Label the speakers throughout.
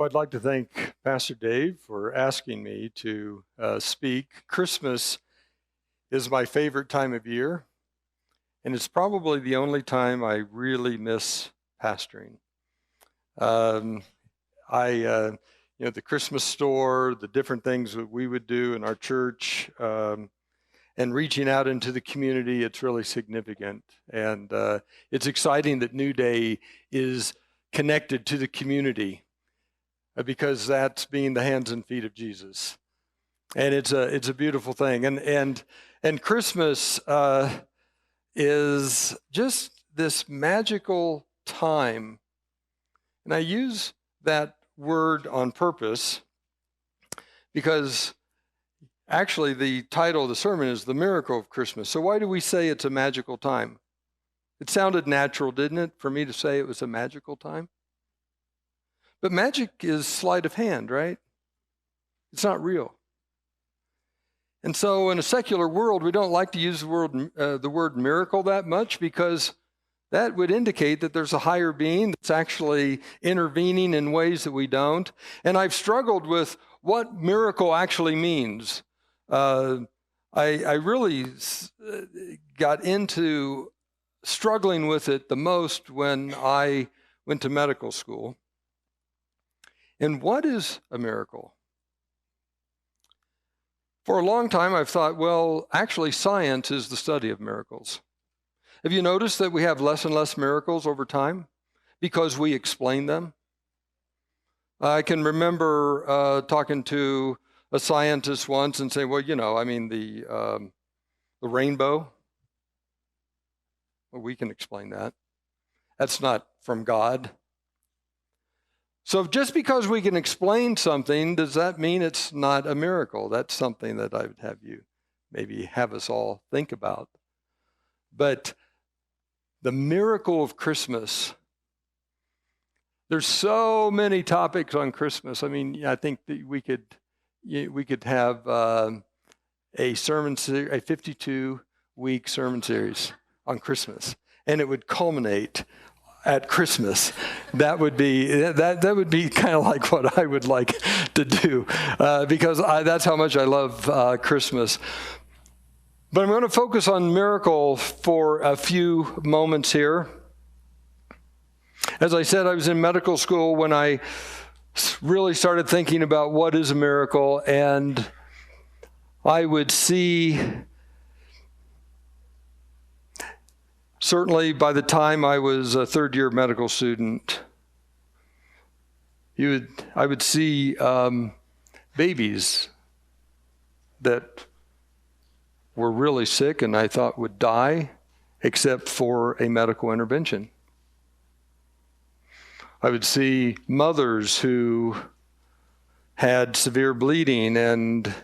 Speaker 1: Well, I'd like to thank Pastor Dave for asking me to speak. Christmas is my favorite time of year, and it's probably the only time I really miss pastoring. Um, the Christmas store, the different things that we would do in our church, and reaching out into the community, it's really significant. And it's exciting that Newday is connected to the community, because that's being the hands and feet of Jesus, and it's a beautiful thing. And Christmas is just this magical time, and I use that word on purpose because actually the title of the sermon is The Miracle of Christmas. So why do we say it's a magical time? It sounded natural, didn't it, for me to say it was a magical time? But magic is sleight of hand, right? It's not real. And so in a secular world, we don't like to use the word miracle that much, because that would indicate that there's a higher being that's actually intervening in ways that we don't. And I've struggled with what miracle actually means. I really got into struggling with it the most when I went to medical school. And what is a miracle? For a long time, I've thought, well, actually, science is the study of miracles. Have you noticed that we have less and less miracles over time because we explain them? I can remember talking to a scientist once and saying, well, the rainbow, well, we can explain that. That's not from God. So just because we can explain something, does that mean it's not a miracle? That's something that I would have you maybe have us all think about. But the miracle of Christmas, there's so many topics on Christmas. I mean, I think that we could have a 52-week sermon series on Christmas, and it would culminate at Christmas. That would be kind of like what I would like to do, because that's how much I love Christmas. But I'm going to focus on miracle for a few moments here. As I said, I was in medical school when I really started thinking about what is a miracle, and I would see, certainly by the time I was a third-year medical student, I would see babies that were really sick and I thought would die except for a medical intervention. I would see mothers who had severe bleeding and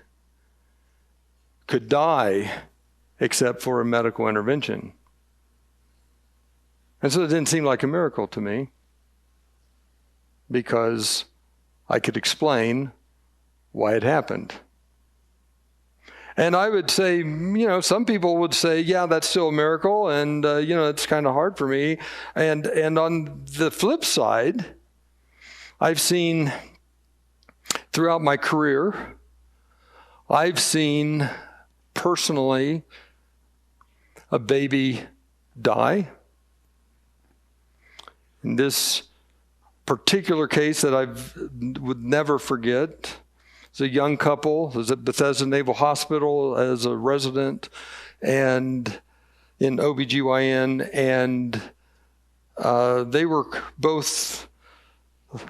Speaker 1: could die except for a medical intervention. And so it didn't seem like a miracle to me, because I could explain why it happened. And I would say, some people would say, yeah, that's still a miracle, and, it's kind of hard for me. And on the flip side, I've seen throughout my career, I've seen personally a baby die. In this particular case that I would never forget, it's a young couple. It was at Bethesda Naval Hospital as a resident and in OBGYN, and they were both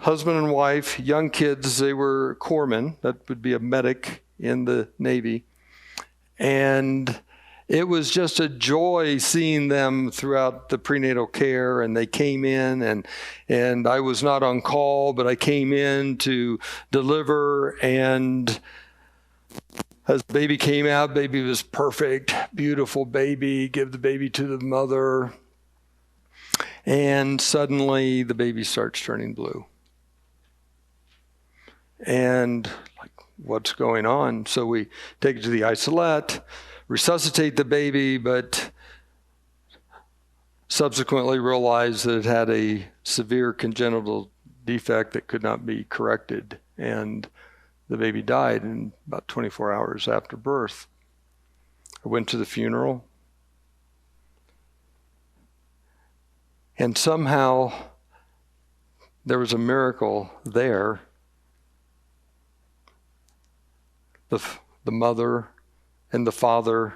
Speaker 1: husband and wife, young kids. They were corpsmen. That would be a medic in the Navy. And it was just a joy seeing them throughout the prenatal care, and they came in, and I was not on call, but I came in to deliver, and as the baby came out, baby was perfect, beautiful baby, give the baby to the mother, and suddenly the baby starts turning blue. And like, what's going on? So we take it to the isolette, resuscitate the baby, but subsequently realized that it had a severe congenital defect that could not be corrected. And the baby died in about 24 hours after birth. I went to the funeral. And somehow there was a miracle there. The mother and the father,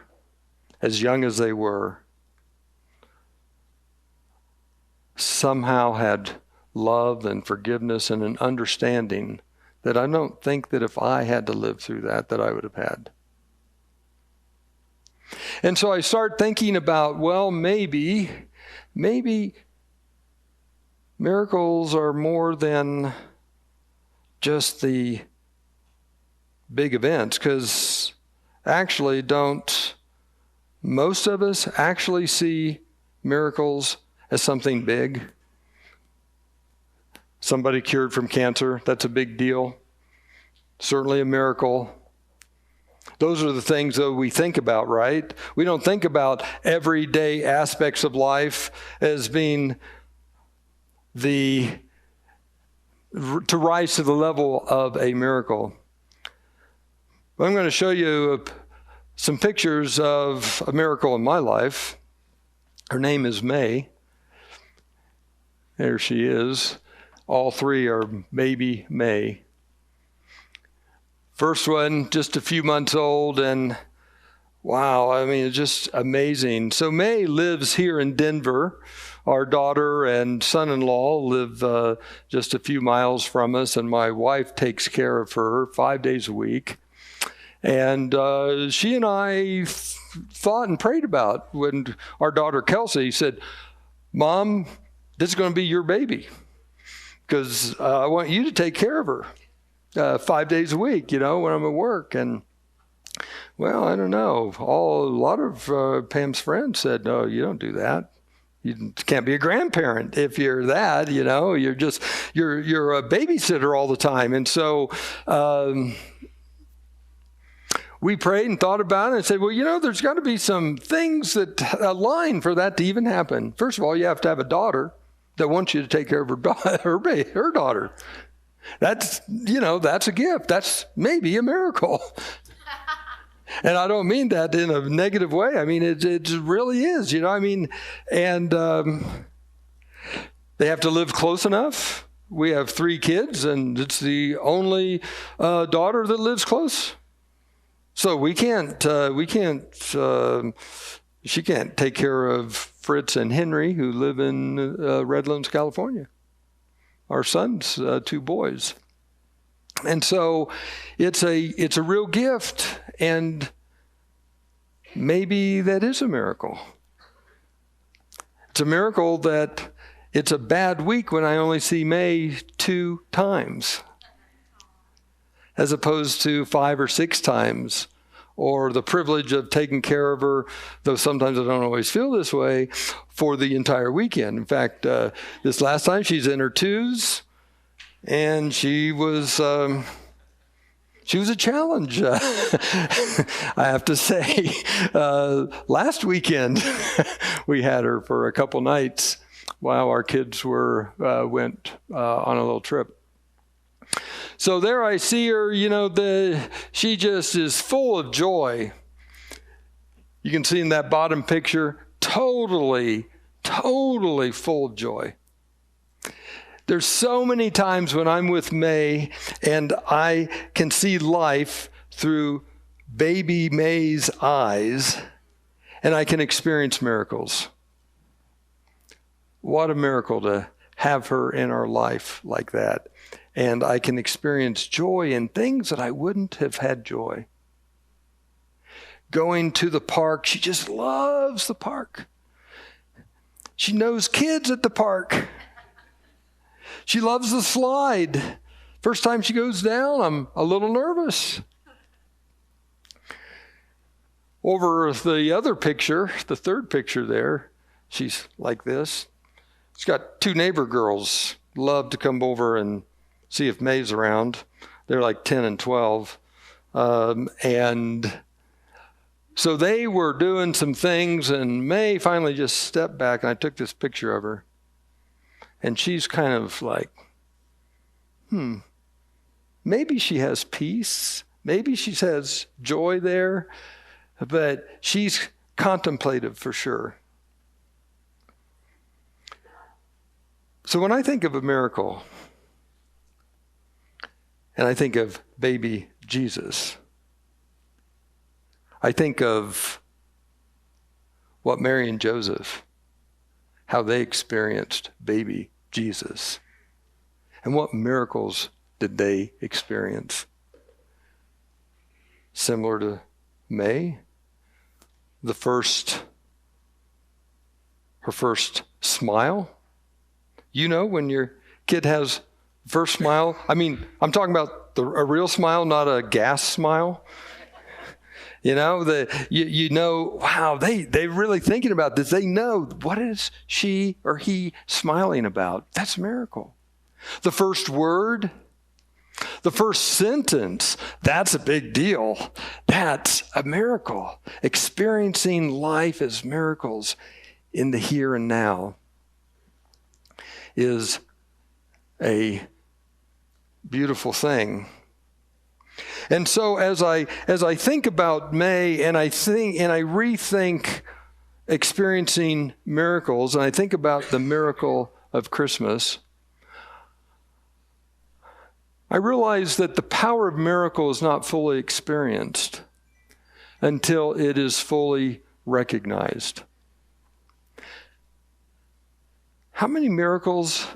Speaker 1: as young as they were, somehow had love and forgiveness and an understanding that I don't think that if I had to live through that I would have had. And so I start thinking about, well, maybe miracles are more than just the big events, because actually don't most of us actually see miracles as something big? Somebody cured from cancer, that's a big deal. Certainly a miracle. Those are the things that we think about, right? We don't think about everyday aspects of life as being to rise to the level of a miracle. But I'm going to show you some pictures of a miracle in my life. Her name is May. There she is. All three are baby May. First one, just a few months old, and wow, I mean, it's just amazing. So May lives here in Denver. Our daughter and son-in-law live just a few miles from us, and my wife takes care of her 5 days a week. And she and I thought and prayed about when our daughter Kelsey said, "Mom, this is going to be your baby, because I want you to take care of her 5 days a week, when I'm at work." And well, I don't know. A lot of Pam's friends said, "No, you don't do that. You can't be a grandparent if you're that. You're a babysitter all the time." And so we prayed and thought about it and said, well, there's got to be some things that align for that to even happen. First of all, you have to have a daughter that wants you to take care of her daughter. That's a gift. That's maybe a miracle. And I don't mean that in a negative way. I mean, it really is, and they have to live close enough. We have 3 kids, and it's the only daughter that lives close. So she can't take care of Fritz and Henry, who live in Redlands, California. Our son's 2 boys. And so it's a real gift, and maybe that is a miracle. It's a miracle that it's a bad week when I only see May 2 times, as opposed to 5 or 6 times, or the privilege of taking care of her, though sometimes I don't always feel this way, for the entire weekend. In fact, this last time she's in her 2s, and she was a challenge, I have to say. Last weekend, we had her for a couple nights while our kids went on a little trip. So there I see her, she just is full of joy. You can see in that bottom picture, totally full of joy. There's so many times when I'm with May and I can see life through baby May's eyes, and I can experience miracles. What a miracle to have her in our life like that. And I can experience joy in things that I wouldn't have had joy. Going to the park, she just loves the park. She knows kids at the park. She loves the slide. First time she goes down, I'm a little nervous. Over the other picture, the third picture there, she's like this. She's got 2 neighbor girls, love to come over and see if May's around. They're like 10 and 12. And so they were doing some things, and May finally just stepped back, and I took this picture of her. And she's kind of like maybe she has peace. Maybe she has joy there, but she's contemplative for sure. So when I think of a miracle, and I think of baby Jesus, I think of what Mary and Joseph, how they experienced baby Jesus. And what miracles did they experience? Similar to May, her first smile. You know, when your kid has first smile, I'm talking about a real smile, not a gas smile. You know, you know, wow, they're really thinking about this. They know, what is she or he smiling about? That's a miracle. The first word, the first sentence, that's a big deal. That's a miracle. Experiencing life as miracles in the here and now is a beautiful thing. And so as I think about May and I rethink experiencing miracles, and I think about the miracle of Christmas, I realize that the power of miracle is not fully experienced until it is fully recognized. How many miracles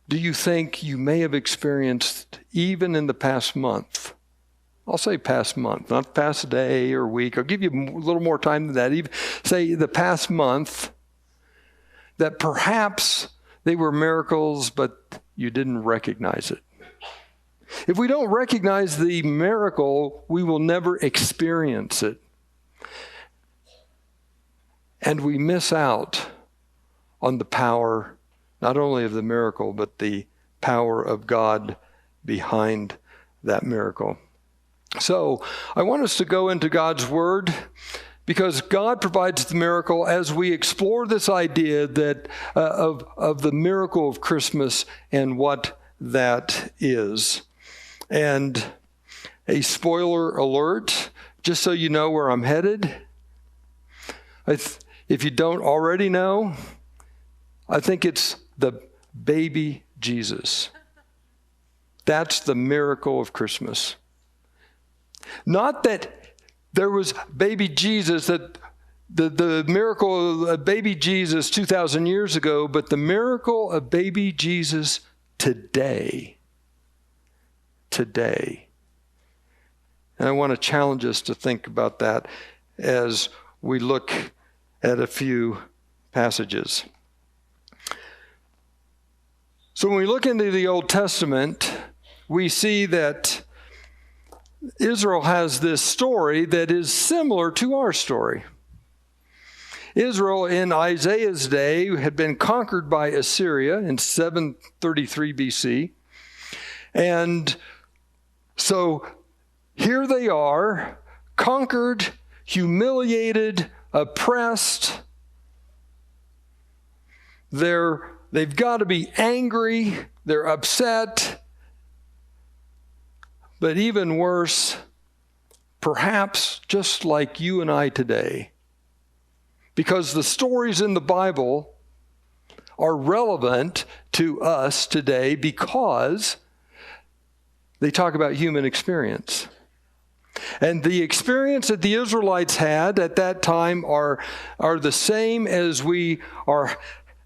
Speaker 1: do you think you may have experienced even in the past month? I'll say past month, not past day or week. I'll give you a little more time than that. Even say the past month, that perhaps they were miracles, but you didn't recognize it. If we don't recognize the miracle, we will never experience it. And we miss out on the power, not only of the miracle, but the power of God behind that miracle. So I want us to go into God's Word, because God provides the miracle as we explore this idea that of the miracle of Christmas and what that is. And a spoiler alert, just so you know where I'm headed. If you don't already know, I think it's the baby Jesus. That's the miracle of Christmas. Not that there was baby Jesus, that the miracle of baby Jesus 2,000 years ago, but the miracle of baby Jesus today. Today. And I want to challenge us to think about that as we look at a few passages. So when we look into the Old Testament, we see that Israel has this story that is similar to our story. Israel in Isaiah's day had been conquered by Assyria in 733 BC. And so here they are, conquered, humiliated, oppressed. They've got to be angry. They're upset. But even worse, perhaps just like you and I today, because the stories in the Bible are relevant to us today because they talk about human experience. And the experience that the Israelites had at that time are the same as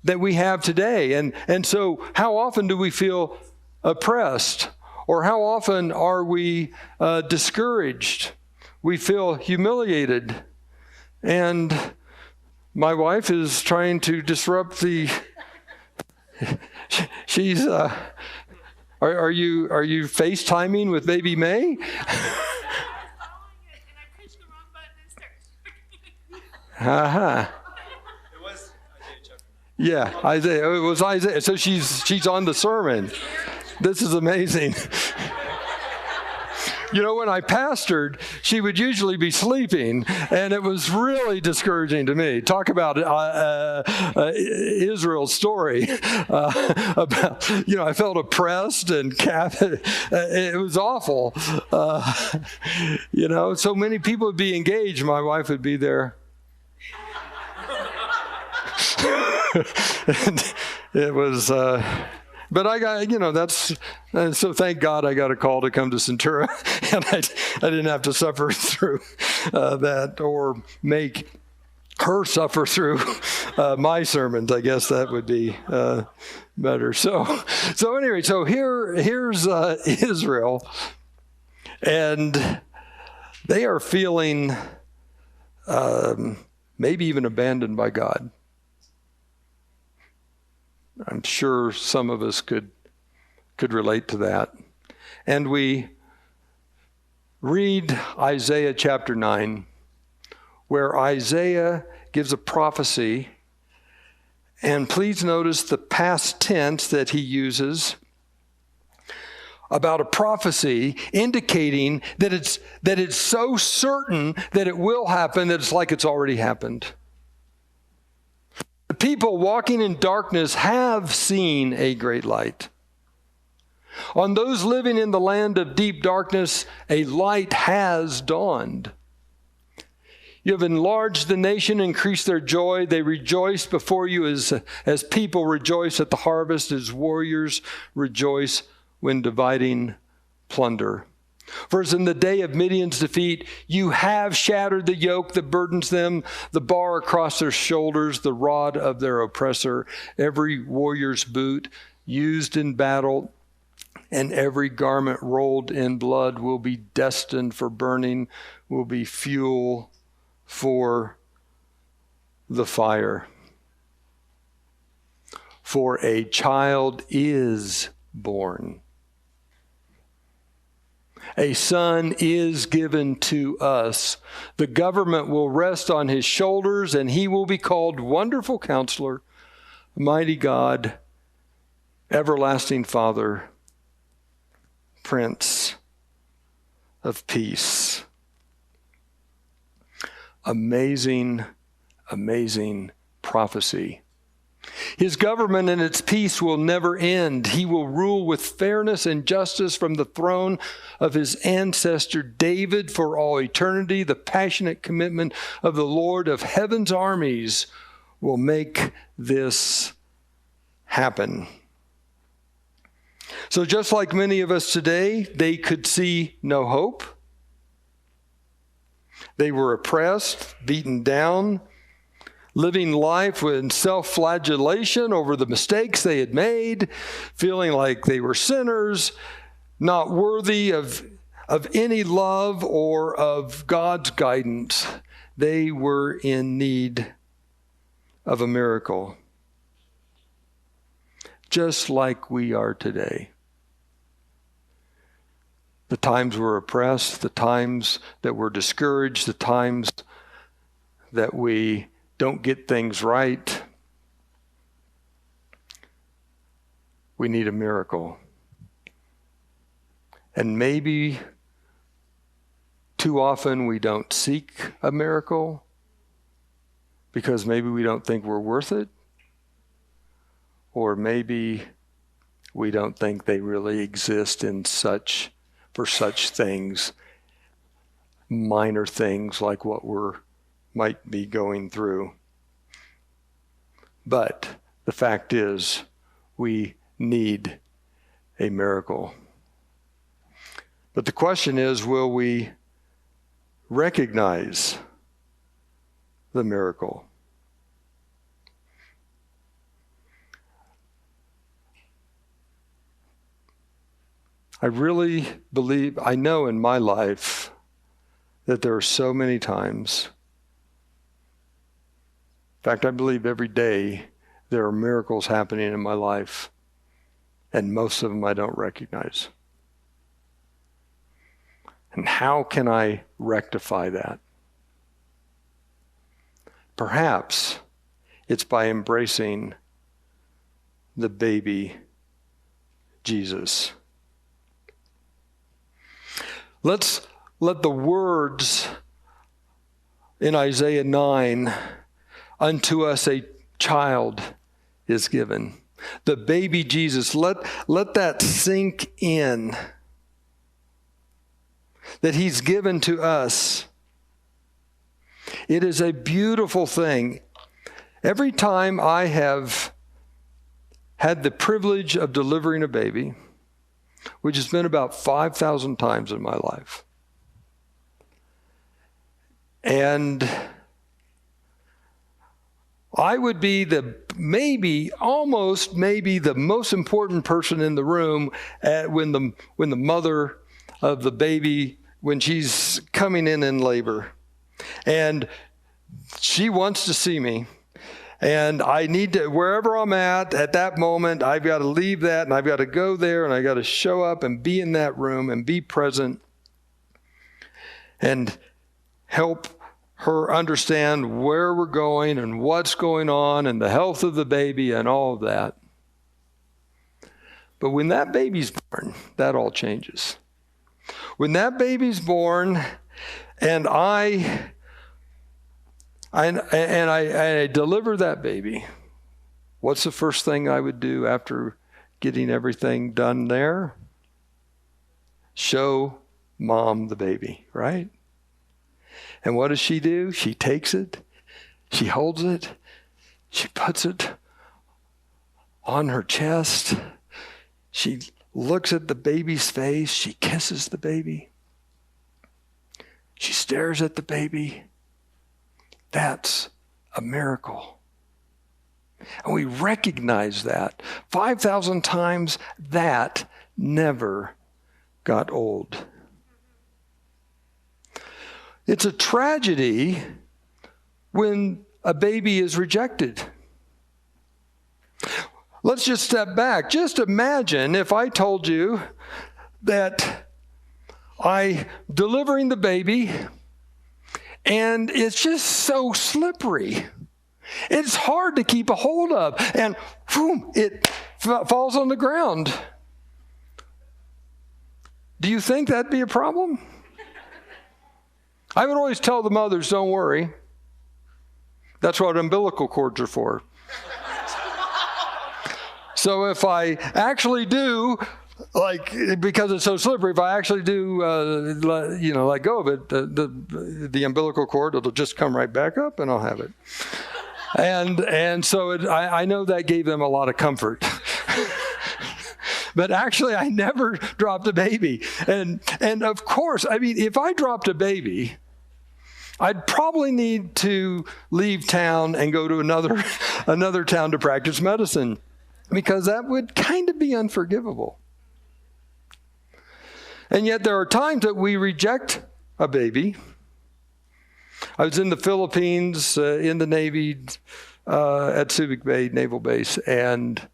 Speaker 1: that we have today. And so how often do we feel oppressed? Or how often are we discouraged? We feel humiliated. And my wife is trying to disrupt the... She's... Are you FaceTiming with baby May? Uh-huh.
Speaker 2: It was Isaiah chapter 9.
Speaker 1: Yeah, Isaiah. It was Isaiah. So she's on the sermon. This is amazing. When I pastored, she would usually be sleeping, and it was really discouraging to me. Talk about Israel's story. About, I felt oppressed and it was awful. So many people would be engaged. My wife would be there. And it was, but I got, so thank God I got a call to come to Centura, and I didn't have to suffer through that or make her suffer through my sermons. I guess that would be better. So anyway, so here's Israel, and they are feeling maybe even abandoned by God. I'm sure some of us could relate to that. And we read Isaiah chapter 9, where Isaiah gives a prophecy. And please notice the past tense that he uses about a prophecy indicating that it's so certain that it will happen that it's like it's already happened. The people walking in darkness have seen a great light. On those living in the land of deep darkness, a light has dawned. You have enlarged the nation, increased their joy. They rejoice before you as people rejoice at the harvest, as warriors rejoice when dividing plunder. For as in the day of Midian's defeat, you have shattered the yoke that burdens them, the bar across their shoulders, the rod of their oppressor, every warrior's boot used in battle, and every garment rolled in blood will be destined for burning, will be fuel for the fire. For a child is born. A son is given to us. The government will rest on his shoulders, and he will be called Wonderful Counselor, Mighty God, Everlasting Father, Prince of Peace. Amazing, amazing prophecy. His government and its peace will never end. He will rule with fairness and justice from the throne of his ancestor David for all eternity. The passionate commitment of the Lord of heaven's armies will make this happen. So just like many of us today, they could see no hope. They were oppressed, beaten down, living life with self-flagellation over the mistakes they had made, feeling like they were sinners, not worthy of any love or of God's guidance. They were in need of a miracle, just like we are today. The times we're oppressed, the times that we're discouraged, the times that we don't get things right. We need a miracle. And maybe too often we don't seek a miracle because maybe we don't think we're worth it, or maybe we don't think they really exist for such things, minor things like what might be going through. But the fact is, we need a miracle. But the question is, will we recognize the miracle? I really believe, I know in my life that there are so many times, in fact, I believe every day there are miracles happening in my life, and most of them I don't recognize. And how can I rectify that? Perhaps it's by embracing the baby Jesus. Let's let the words in Isaiah 9, unto us a child is given. The baby Jesus, let that sink in. That he's given to us. It is a beautiful thing. Every time I have had the privilege of delivering a baby, which has been about 5,000 times in my life, and I would be almost the most important person in the room when the mother of the baby, when she's coming in labor. And she wants to see me. And I need to, wherever I'm at that moment, I've got to leave that and I've got to go there and I've got to show up and be in that room and be present and help her understand where we're going and what's going on and the health of the baby and all of that. But when that baby's born, that all changes. When that baby's born and I deliver that baby, what's the first thing I would do after getting everything done there? Show mom the baby, right? And what does she do? She takes it, she holds it, she puts it on her chest, she looks at the baby's face, she kisses the baby, she stares at the baby. That's a miracle. And we recognize that. 5,000 times, that never got old. It's a tragedy when a baby is rejected. Let's just step back. Just imagine if I told you that I'm delivering the baby and it's just so slippery. It's hard to keep a hold of. And boom, it falls on the ground. Do you think that'd be a problem? I would always tell the mothers, don't worry. That's what umbilical cords are for. So if I actually do, because it's so slippery, if I actually do, let go of it, the umbilical cord, it'll just come right back up and I'll have it. And so I know that gave them a lot of comfort. But actually, I never dropped a baby. And of course, if I dropped a baby, I'd probably need to leave town and go to another town to practice medicine, because that would kind of be unforgivable. And yet there are times that we reject a baby. I was in the Philippines in the Navy at Subic Bay Naval Base, and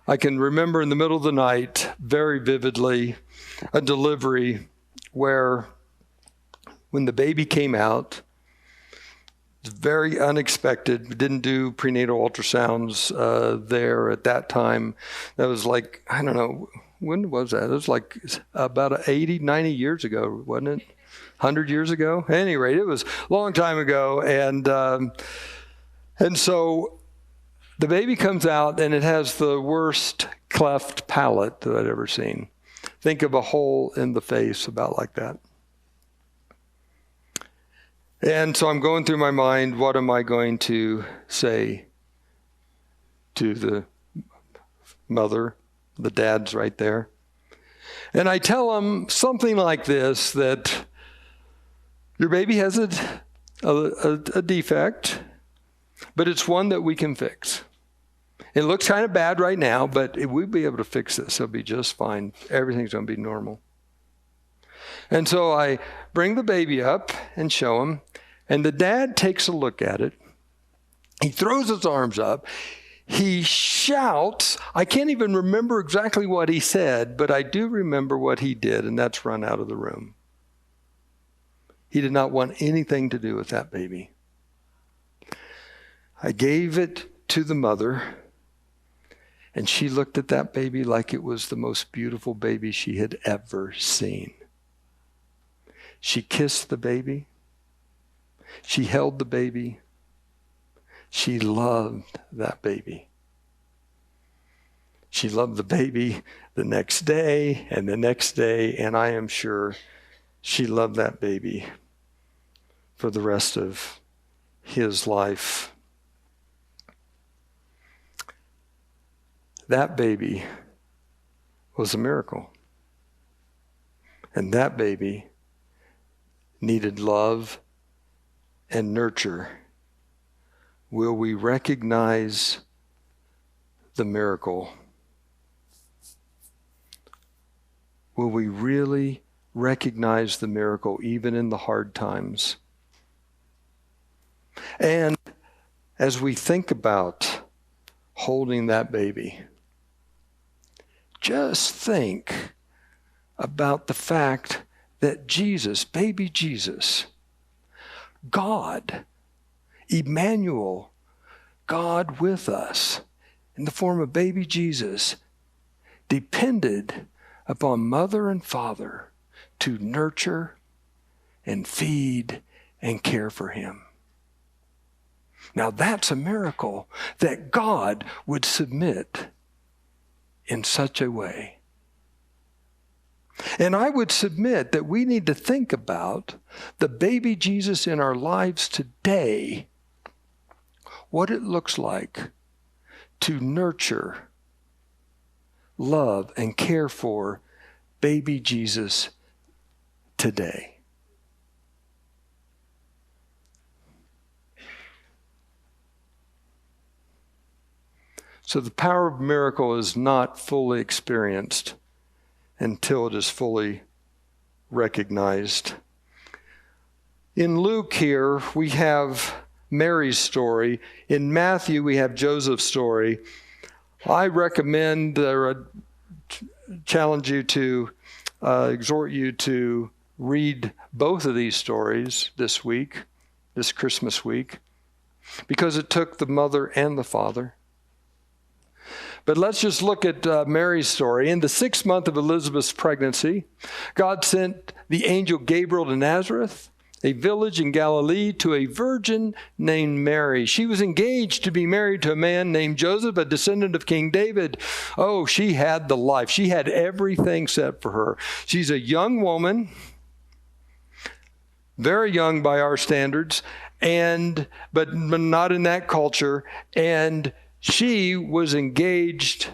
Speaker 1: I can remember in the middle of the night very vividly a delivery where when the baby came out, it was very unexpected. We didn't do prenatal ultrasounds there at that time. That was I don't know, when was that? It was about 80, 90 years ago, wasn't it? 100 years ago? At any rate, it was a long time ago. And so the baby comes out and it has the worst cleft palate that I'd ever seen. Think of a hole in the face about like that. And so I'm going through my mind, what am I going to say to the mother? The dad's right there. And I tell him something like this, that your baby has a defect, but it's one that we can fix. It looks kind of bad right now, but we'll be able to fix this. It'll be just fine. Everything's going to be normal. And so I bring the baby up and show him, and the dad takes a look at it. He throws his arms up. He shouts. I can't even remember exactly what he said, but I do remember what he did, and that's run out of the room. He did not want anything to do with that baby. I gave it to the mother, and she looked at that baby like it was the most beautiful baby she had ever seen. She kissed the baby. She held the baby. She loved that baby. She loved the baby the next day and the next day, and I am sure she loved that baby for the rest of his life. That baby was a miracle. And that baby needed love and nurture. Will we recognize the miracle? Will we really recognize the miracle even in the hard times? And as we think about holding that baby, just think about the fact that Jesus, baby Jesus, God, Emmanuel, God with us, in the form of baby Jesus, depended upon mother and father to nurture and feed and care for him. Now that's a miracle that God would submit in such a way. And I would submit that we need to think about the baby Jesus in our lives today, what it looks like to nurture, love, and care for baby Jesus today. So the power of miracle is not fully experienced until it is fully recognized. In Luke here, we have Mary's story. In Matthew, we have Joseph's story. I recommend or challenge you to, exhort you to read both of these stories this week, this Christmas week, because it took the mother and the father. But let's just look at Mary's story. In the 6th month of Elizabeth's pregnancy, God sent the angel Gabriel to Nazareth, a village in Galilee, to a virgin named Mary. She was engaged to be married to a man named Joseph, a descendant of King David. Oh, she had the life. She had everything set for her. She's a young woman, very young by our standards, but not in that culture, and she was engaged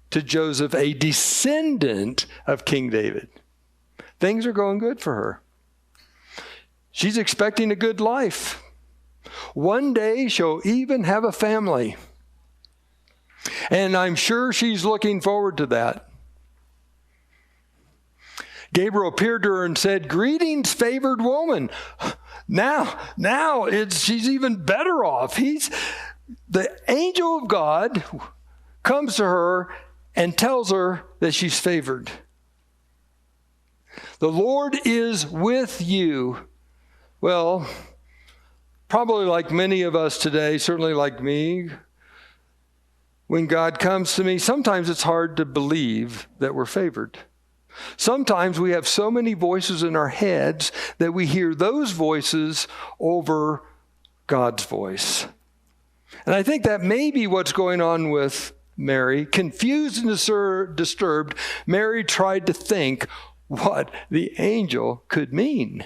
Speaker 1: to Joseph, a descendant of King David. Things are going good for her. She's expecting a good life. One day she'll even have a family. And I'm sure she's looking forward to that. Gabriel appeared to her and said, "Greetings, favored woman." Now she's even better off. The angel of God comes to her and tells her that she's favored. The Lord is with you. Well, probably like many of us today, certainly like me, when God comes to me, sometimes it's hard to believe that we're favored. Sometimes we have so many voices in our heads that we hear those voices over God's voice. And I think that may be what's going on with Mary. Confused and disturbed, Mary tried to think what the angel could mean.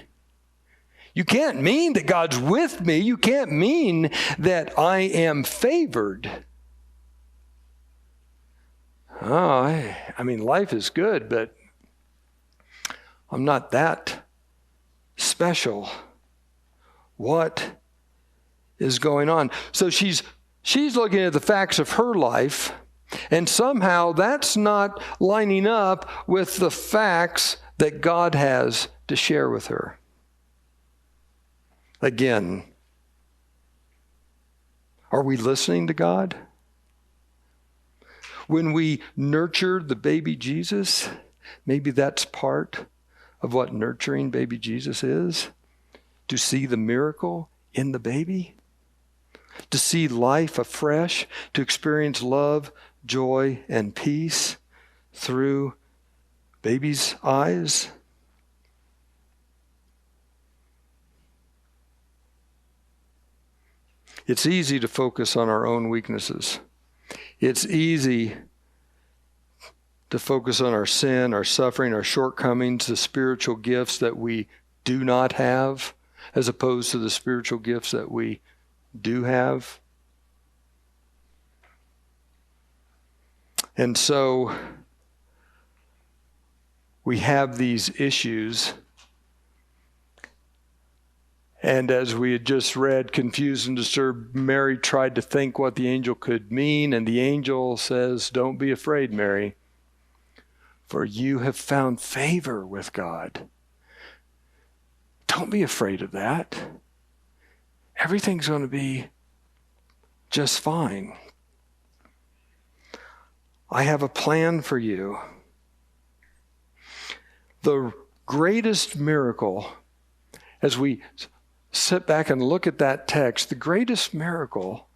Speaker 1: You can't mean that God's with me. You can't mean that I am favored. I mean, life is good, but I'm not that special. What is going on? So she's looking at the facts of her life, and somehow that's not lining up with the facts that God has to share with her. Again, are we listening to God? When we nurture the baby Jesus, maybe that's part of what nurturing baby Jesus is, to see the miracle in the baby, to see life afresh, to experience love, joy, and peace through baby's eyes. It's easy to focus on our own weaknesses. It's easy to focus on our sin, our suffering, our shortcomings, the spiritual gifts that we do not have, as opposed to the spiritual gifts that we do have. And so we have these issues. And as we had just read, confused and disturbed, Mary tried to think what the angel could mean. And the angel says, "Don't be afraid, Mary, for you have found favor with God." Don't be afraid of that. Everything's going to be just fine. I have a plan for you. The greatest miracle, as we sit back and look at that text, the greatest miracle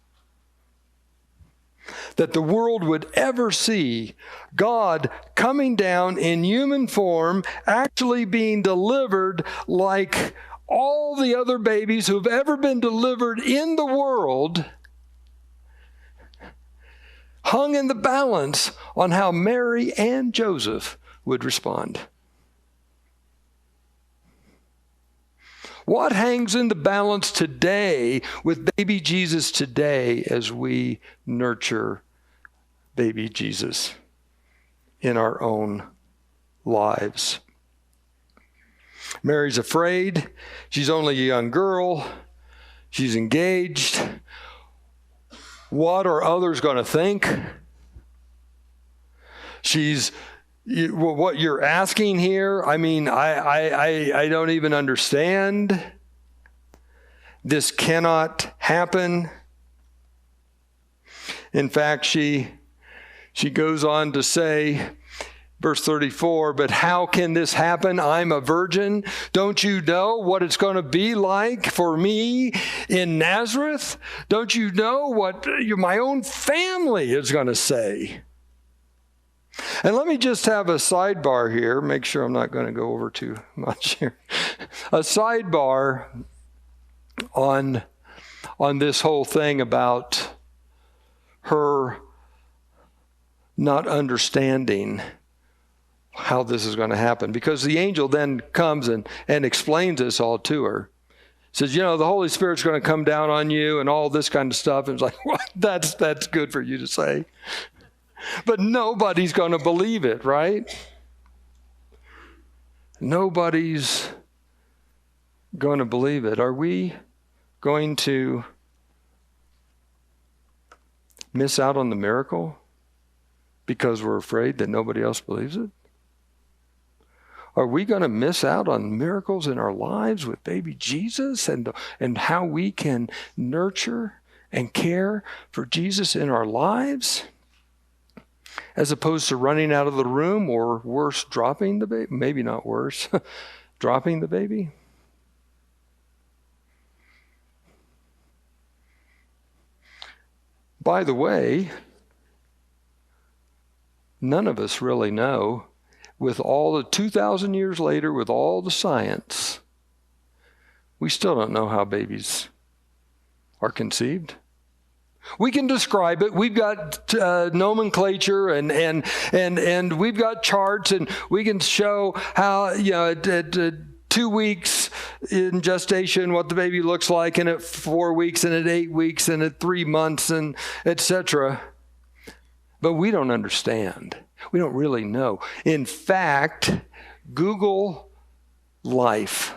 Speaker 1: that the world would ever see, God coming down in human form, actually being delivered like all the other babies who've ever been delivered in the world, hung in the balance on how Mary and Joseph would respond. What hangs in the balance today with baby Jesus today as we nurture baby Jesus in our own lives? Mary's afraid. She's only a young girl. She's engaged. What are others going to think? What you're asking here, I mean, I don't even understand. This cannot happen. In fact, she goes on to say, verse 34, "But how can this happen? I'm a virgin. Don't you know what it's going to be like for me in Nazareth? Don't you know what my own family is going to say?" And let me just have a sidebar here. Make sure I'm not going to go over too much here. A sidebar on this whole thing about her not understanding how this is going to happen. Because the angel then comes and explains this all to her. Says, the Holy Spirit's going to come down on you and all this kind of stuff. And it's like, what? That's good for you to say. But nobody's going to believe it, right? Nobody's going to believe it. Are we going to miss out on the miracle because we're afraid that nobody else believes it? Are we going to miss out on miracles in our lives with baby Jesus and how we can nurture and care for Jesus in our lives? As opposed to running out of the room, or worse, dropping the baby. Maybe not worse, dropping the baby. By the way, none of us really know, with all the 2,000 years later, with all the science, we still don't know how babies are conceived. We can describe it. We've got nomenclature and we've got charts, and we can show how, at 2 weeks in gestation, what the baby looks like, and at 4 weeks, and at 8 weeks, and at 3 months, and etc. But we don't understand. We don't really know. In fact, Google life.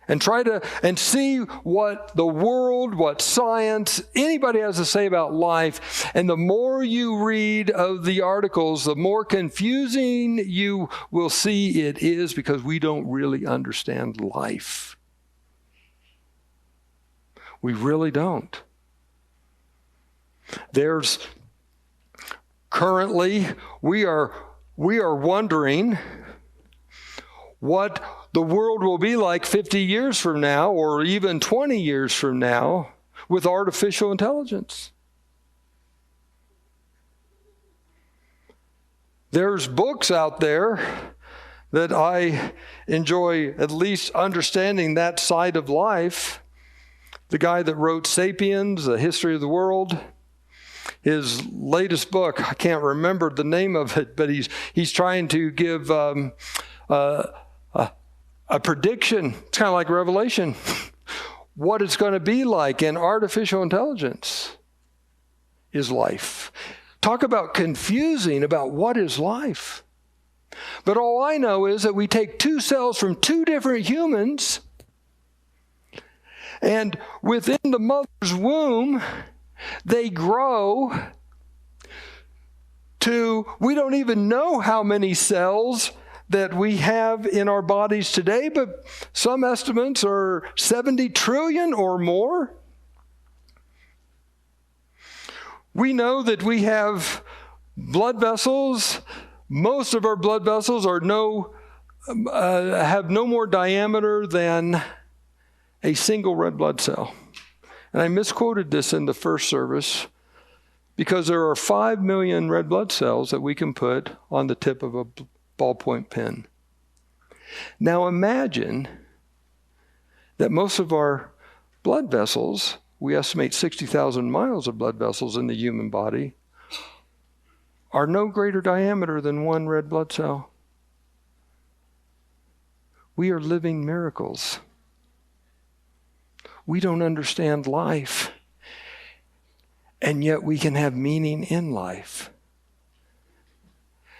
Speaker 1: And try to see what the world, what science, anybody has to say about life. And the more you read of the articles, the more confusing you will see it is, because we don't really understand life. We really don't. There's currently, we are wondering what the world will be like 50 years from now, or even 20 years from now, with artificial intelligence. There's books out there that I enjoy at least understanding that side of life. the guy that wrote *Sapiens: A History of the World*. His latest book, I can't remember the name of it, but he's trying to give a prediction. It's kind of like Revelation, what it's going to be like in artificial intelligence is life. Talk about confusing about what is life. But all I know is that we take 2 cells from 2 different humans, and within the mother's womb, they grow to, we don't even know how many cells that we have in our bodies today, but some estimates are 70 trillion or more. We know that we have blood vessels. Most of our blood vessels have no more diameter than a single red blood cell. And I misquoted this in the first service because there are 5 million red blood cells that we can put on the tip of a ballpoint pen. Now imagine that most of our blood vessels, we estimate 60,000 miles of blood vessels in the human body, are no greater diameter than 1 red blood cell. We are living miracles. We don't understand life, and yet we can have meaning in life.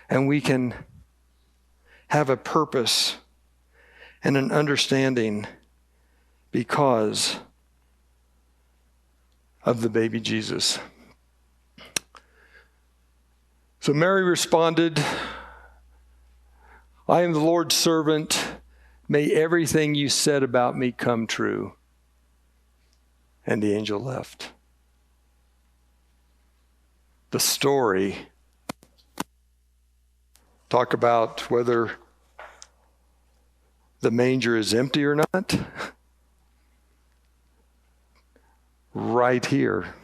Speaker 1: And we can have a purpose and an understanding because of the baby Jesus. So Mary responded, "I am the Lord's servant. May everything you said about me come true." And the angel left. The story, talk about whether the manger is empty or not. Right here,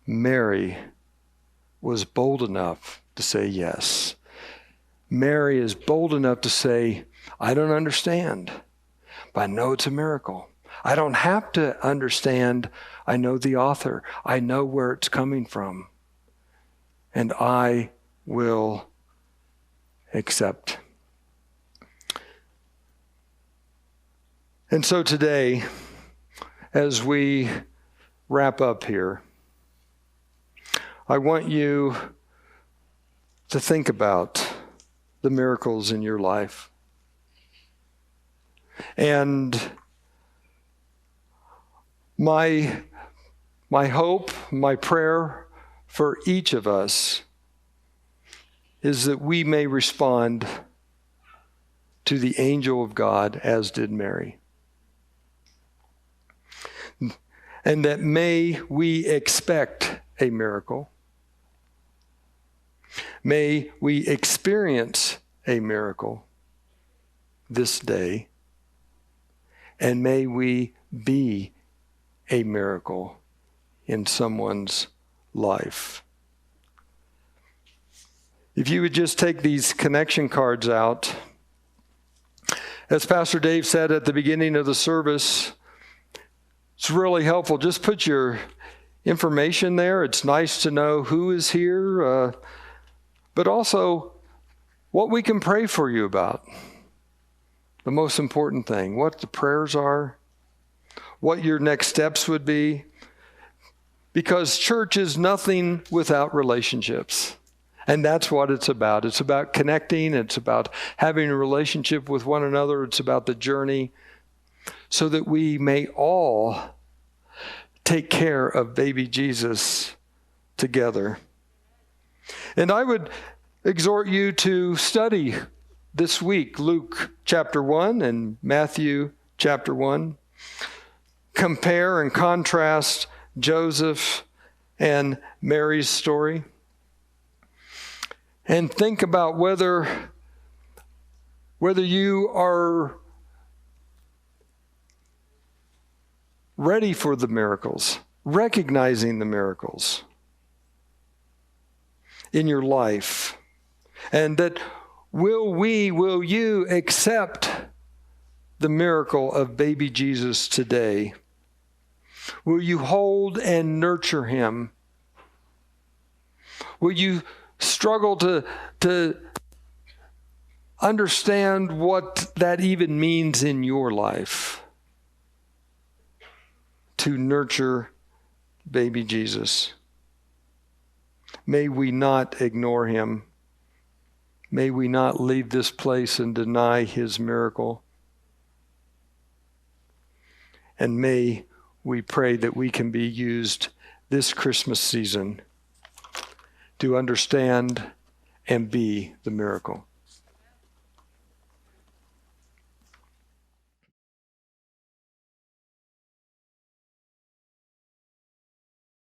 Speaker 1: Mary was bold enough to say yes. Mary is bold enough to say, I don't understand, but I know it's a miracle. I don't have to understand. I know the author. I know where it's coming from. And I will accept. And so today, as we wrap up here, I want you to think about the miracles in your life. And my hope, my prayer for each of us is that we may respond to the angel of God as did Mary. And that may we expect a miracle. May we experience a miracle this day. And may we be a miracle in someone's life. If you would just take these connection cards out. As Pastor Dave said at the beginning of the service, it's really helpful. Just put your information there. It's nice to know who is here, but also what we can pray for you about. The most important thing, what the prayers are, what your next steps would be. Because church is nothing without relationships. And that's what it's about. It's about connecting. It's about having a relationship with one another. It's about the journey so that we may all take care of baby Jesus together. And I would exhort you to study this week Luke chapter 1 and Matthew chapter 1. Compare and contrast Joseph and Mary's story. And think about whether you are ready for the miracles, recognizing the miracles in your life. And that will you accept the miracle of baby Jesus today? Will you hold and nurture him? Will you struggle to understand what that even means in your life? To nurture baby Jesus. May we not ignore him. May we not leave this place and deny his miracle. And may we pray that we can be used this Christmas season to understand and be the miracle.